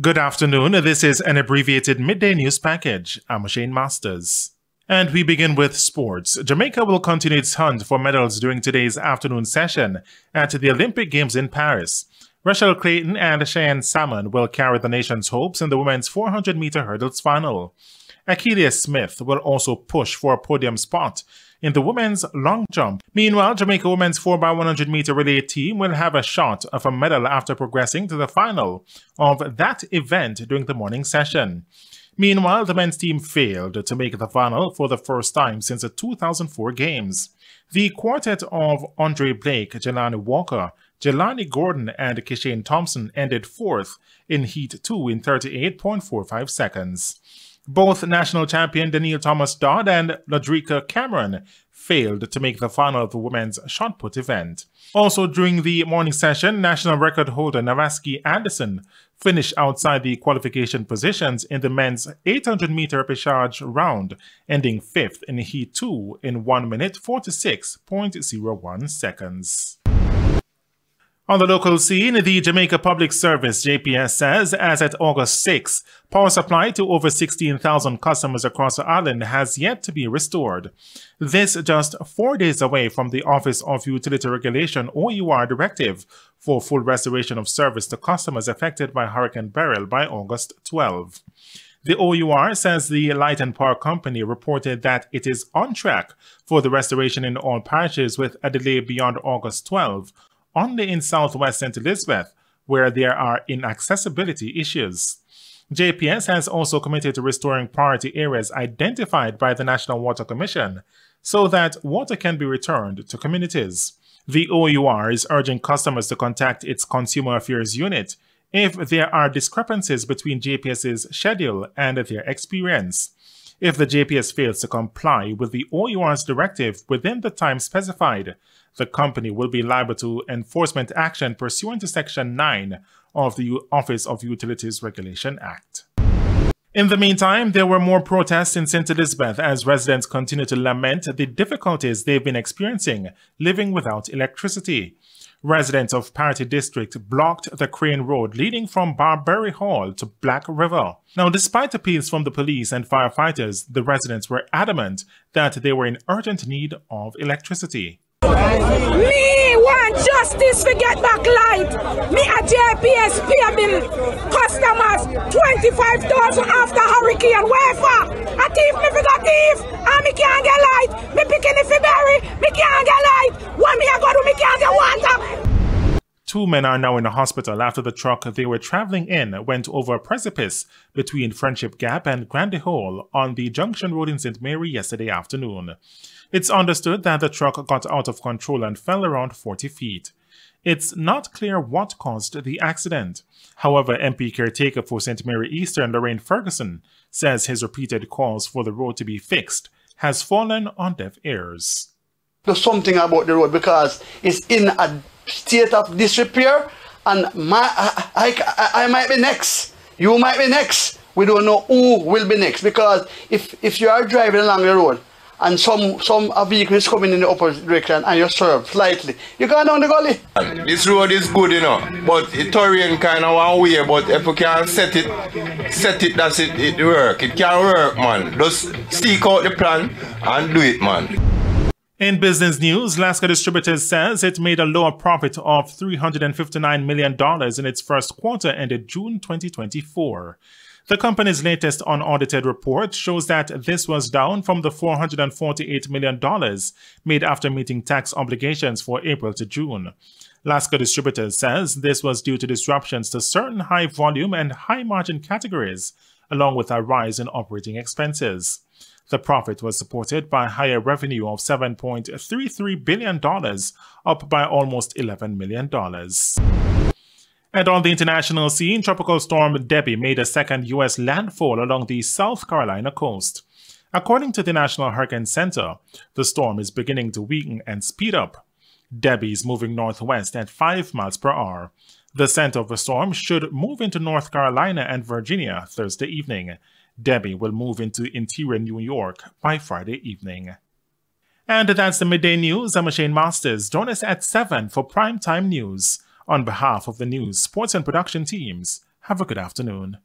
Good afternoon. This is an abbreviated midday news package. I'm Shane Masters. And we begin with sports. Jamaica will continue its hunt for medals during today's afternoon session at the Olympic Games in Paris. Rachel Clayton and Cheyenne Salmon will carry the nation's hopes in the women's 400-meter hurdles final. Akelia Smith will also push for a podium spot in the women's long jump. Meanwhile, Jamaica women's 4x100-meter relay team will have a shot of a medal after progressing to the final of that event during the morning session. Meanwhile, the men's team failed to make the final for the first time since the 2004 games. The quartet of Andre Blake, Jelani Walker, Jelani Gordon, and Kishane Thompson ended fourth in Heat 2 in 38.45 seconds. Both national champion Danielle Thomas-Dodd and Ladrika Cameron failed to make the final of the women's shot put event. Also during the morning session, national record holder Navaski Anderson finished outside the qualification positions in the men's 800-meter repechage round, ending fifth in Heat 2 in 1 minute 46.01 seconds. On the local scene, the Jamaica Public Service, JPS, says as at August 6, power supply to over 16,000 customers across the island has yet to be restored. This just 4 days away from the Office of Utility Regulation OUR directive for full restoration of service to customers affected by Hurricane Beryl by August 12. The OUR says the Light and Power Company reported that it is on track for the restoration in all parishes with a delay beyond August 12. Only in southwest St. Elizabeth, where there are inaccessibility issues. JPS has also committed to restoring priority areas identified by the National Water Commission so that water can be returned to communities. The OUR is urging customers to contact its Consumer Affairs Unit if there are discrepancies between JPS's schedule and their experience. If the JPS fails to comply with the OUR's directive within the time specified, the company will be liable to enforcement action pursuant to Section 9 of the Office of Utilities Regulation Act. In the meantime, there were more protests in St. Elizabeth as residents continue to lament the difficulties they've been experiencing living without electricity. Residents of Parity District blocked the Crane Road leading from Barbary Hall to Black River. Now, despite appeals from the police and firefighters, the residents were adamant that they were in urgent need of electricity. Me want justice for get back light. Me a JPS pay bill customers 25,000 after hurricane. Wherefore? A thief me for got thief and me can't get light. Me picking it for berry, me can't get light. What me a go do, me can't get water. 2 men are now in the hospital after the truck they were traveling in went over a precipice between Friendship Gap and Grandy Hall on the Junction Road in St. Mary yesterday afternoon. It's understood that the truck got out of control and fell around 40 feet. It's not clear what caused the accident. However, MP caretaker for St. Mary Eastern, Lorraine Ferguson, says his repeated calls for the road to be fixed has fallen on deaf ears. There's something about the road because it's in a state of disrepair, and I might be next. You might be next. We don't know who will be next, because if you are driving along the road and some vehicle is coming in the opposite direction and you swerve slightly, you go down the gully. This road is good, you know, but it terrain kind of one way, but if you can set it, that's it work. It can work, man. Just stick out the plan and do it, man. In business news, Alaska Distributors says it made a lower profit of $359 million in its first quarter ended June 2024. The company's latest unaudited report shows that this was down from the $448 million made after meeting tax obligations for April to June. Alaska Distributors says this was due to disruptions to certain high-volume and high-margin categories, along with a rise in operating expenses. The profit was supported by higher revenue of $7.33 billion, up by almost $11 million. And on the international scene, Tropical Storm Debbie made a second U.S. landfall along the South Carolina coast. According to the National Hurricane Center, the storm is beginning to weaken and speed up. Debbie is moving northwest at 5 miles per hour. The center of the storm should move into North Carolina and Virginia Thursday evening. Debbie will move into interior New York by Friday evening. And that's the midday news. I'm Shane Masters. Join us at 7 for primetime news. On behalf of the news, sports and production teams, Have a good afternoon.